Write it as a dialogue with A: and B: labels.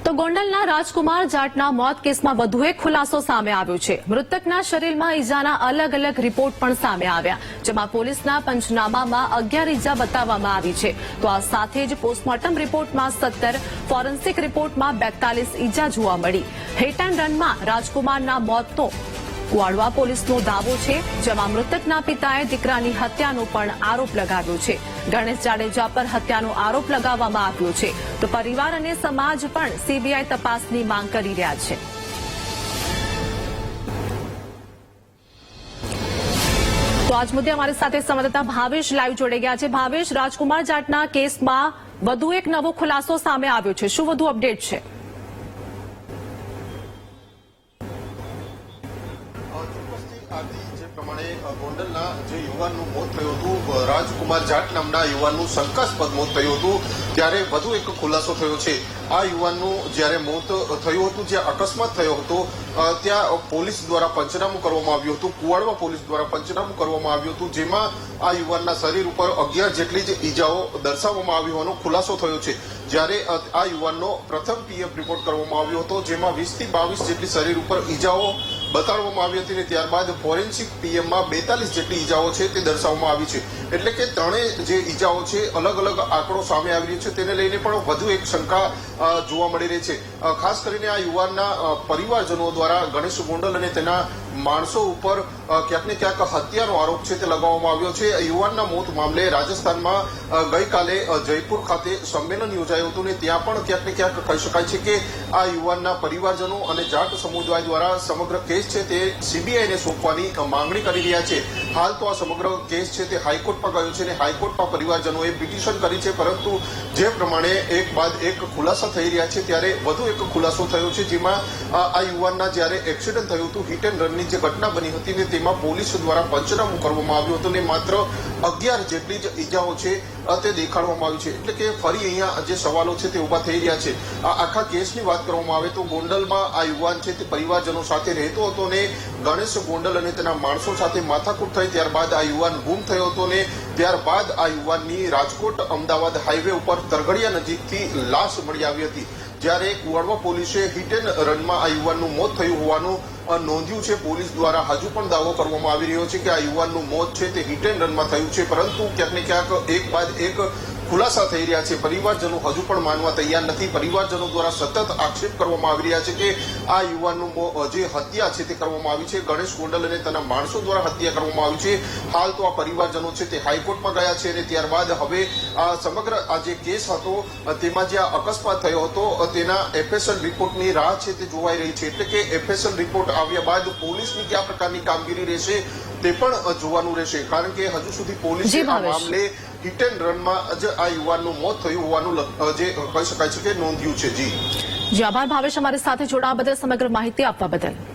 A: તો ગોંડલના રાજકુમાર જાટના મોત કેસમાં વધુ એક ખુલાસો સામે આવ્યો છે। મૃતકના શરીરમાં ઈજાના અલગ અલગ રિપોર્ટ પણ સામે આવ્યા, જેમાં પોલીસના પંચનામામાં 11 ઈજા બતાવવામાં આવી છે। તો આ સાથે જ પોસ્ટમોર્ટમ રિપોર્ટમાં 17, ફોરેન્સિક રિપોર્ટમાં 42 ઈજા જોવા મળી। હિટ એન્ડ રનમાં રાજકુમારના મોતનો કુવાડવા પોલીસનો દાવો છે, જેમાં મૃતકના પિતાએ દીકરાની હત્યાનો પણ આરોપ લગાવ્યો છે। ગણેશ જાડેજા પર હત્યાનો આરોપ લગાવવામાં આવ્યો છે, તો પરિવાર અને સમાજ પણ સીબીઆઈ તપાસની માંગ કરી રહ્યા છે। તો આજ મુદ્દે અમારી સાથે સંવાદદાતા ભાવેશ લાઈવ જોડાઈ ગયા છે। ભાવેશ, રાજકુમાર જાટના કેસમાં વધુ એક નવો ખુલાસો સામે આવ્યો છે, શું વધુ અપડેટ છે?
B: જે પ્રમાણે ગોંડલના જે યુવાનનું મોત થયું હતું, રાજકુમાર જાટ નામના યુવાનનું શંકાસ્પદ મોત થયું હતું, ત્યારે વધુ એક ખુલાસો થયો છે। આ યુવાનનું જ્યારે મોત થયું હતું, જે અકસ્માત થયો હતો, ત્યાં પોલીસ દ્વારા પંચનામું કરવામાં આવ્યું હતું, કુવાડવા પોલીસ દ્વારા પંચનામું કરવામાં આવ્યું હતું, જેમાં આ યુવાનના શરીર ઉપર 11 જેટલી જ ઈજાઓ દર્શાવવામાં આવી હોવાનો ખુલાસો થયો છે। જ્યારે આ યુવાનનો પ્રથમ પીએફ રિપોર્ટ કરવામાં આવ્યો હતો, જેમાં 20 થી 22 જેટલી શરીર ઉપર ઈજાઓ બતાડવામાં આવી હતી, અને ત્યારબાદ ફોરેન્સિક પીએમમાં 42 જેટલી ઈજાઓ છે તે દર્શાવવામાં આવી છે। એટલે કે ત્રણેય જે ઈજાઓ છે, અલગ અલગ આંકડો સામે આવી રહ્યો છે, તેને લઈને પણ વધુ એક શંકા જોવા મળી રહી છે। ખાસ કરીને આ યુવાનના પરિવારજનો દ્વારા ગણેશ ગોંડલ અને તેના માણસો ઉપર ક્યાંક ને ક્યાંક હત્યાનો આરોપ છે તે લગાવવામાં આવ્યો છે। યુવાનના મોત મામલે રાજસ્થાનમાં ગઈકાલે જયપુર ખાતે સંમેલન યોજાયું હતું, અને ત્યાં પણ ક્યાંક ને ક્યાંક કહી શકાય છે કે આ યુવાનના પરિવારજનો અને જાટ સમુદાય દ્વારા સમગ્ર કેસ છે તે સીબીઆઈને સોંપવાની માંગણી કરી રહ્યા છે। હાલ તો આ સમગ્ર કેસ છે તે હાઈકોર્ટમાં ગયો છે, અને હાઈકોર્ટમાં પરિવારજનોએ પિટિશન કરી છે, પરંતુ જે પ્રમાણે એક બાદ એક ખુલાસા થઈ રહ્યા છે, ત્યારે વધુ એક ખુલાસો થયો છે, જેમાં આ યુવાનના જ્યારે એક્સિડન્ટ થયું હતું, હિટ એન્ડ રનની જે ઘટના બની હતી, ને તેમાં પોલીસ દ્વારા પંચનામું કરવામાં આવ્યું હતું, ને માત્ર 11 જેટલી જ ઈજાઓ છે તે દેખાડવામાં આવી છે। એટલે કે ફરી અહીંયા જે સવાલો છે તે ઉભા થઈ રહ્યા છે। આ આખા કેસની વાત કરવામાં આવે તો ગોંડલમાં આ યુવાન છે તે પરિવારજનો સાથે રહેતો હતો, ને ગણેશ ગોંડલ અને તેના માણસો સાથે માથાકૂટ થઈ, ત્યારબાદ આ યુવાન ગુમ થયો હતો, ને ત્યારબાદ આ યુવાનની રાજકોટ અમદાવાદ હાઈવે ઉપર તરગડિયા નજીકથી લાશ મળી આવી હતી। જ્યારે કુવાડવા પોલીસે હિટ એન્ડ રનમાં આ યુવાનનું મોત થયું હોવાનું નોંધ્યું છે। પોલીસ દ્વારા હજુ પણ દાવો કરવામાં આવી રહ્યો છે કે આ યુવાનનું મોત છે તે હિટ એન્ડ રનમાં થયું છે, પરંતુ ક્યાંક ને ક્યાંક એક બાદ એક ખુલાસા થઈ રહ્યા છે। પરિવારજનો હજુ પણ માનવા તૈયાર નથી। પરિવારજનો દ્વારા સતત આક્ષેપ કરવામાં આવી રહ્યા છે કે આ યુવાનનું જે હત્યા છે તે કરવામાં આવી છે, ગણેશ ગોંડલ અને તેના માણસો દ્વારા હત્યા કરવામાં આવી છે। હાલ તો આ પરિવારજનો છે તે હાઈકોર્ટમાં ગયા છે, અને ત્યારબાદ હવે આ સમગ્ર આ જે કેસ હતો તેમાં જે અકસ્માત થયો હતો તેના એફએસએલ રિપોર્ટની રાહ છે તે જોવાઈ રહી છે। એટલે કે એફએસએલ રિપોર્ટ આવ્યા બાદ પોલીસની કયા પ્રકારની કામગીરી રહેશે તે પણ જોવાનું રહેશે, કારણ કે હજુ સુધી પોલીસે આ મામલે હિટ એન્ડ રનમાં જ આ યુવાનનું મોત થયું હોવાનું જે કહી શકાય છે કે નોંધ્યું છે। જી
A: આભાર ભાવેશ, અમારી સાથે જોડાવા બદલ, સમગ્ર માહિતી આપવા બદલ।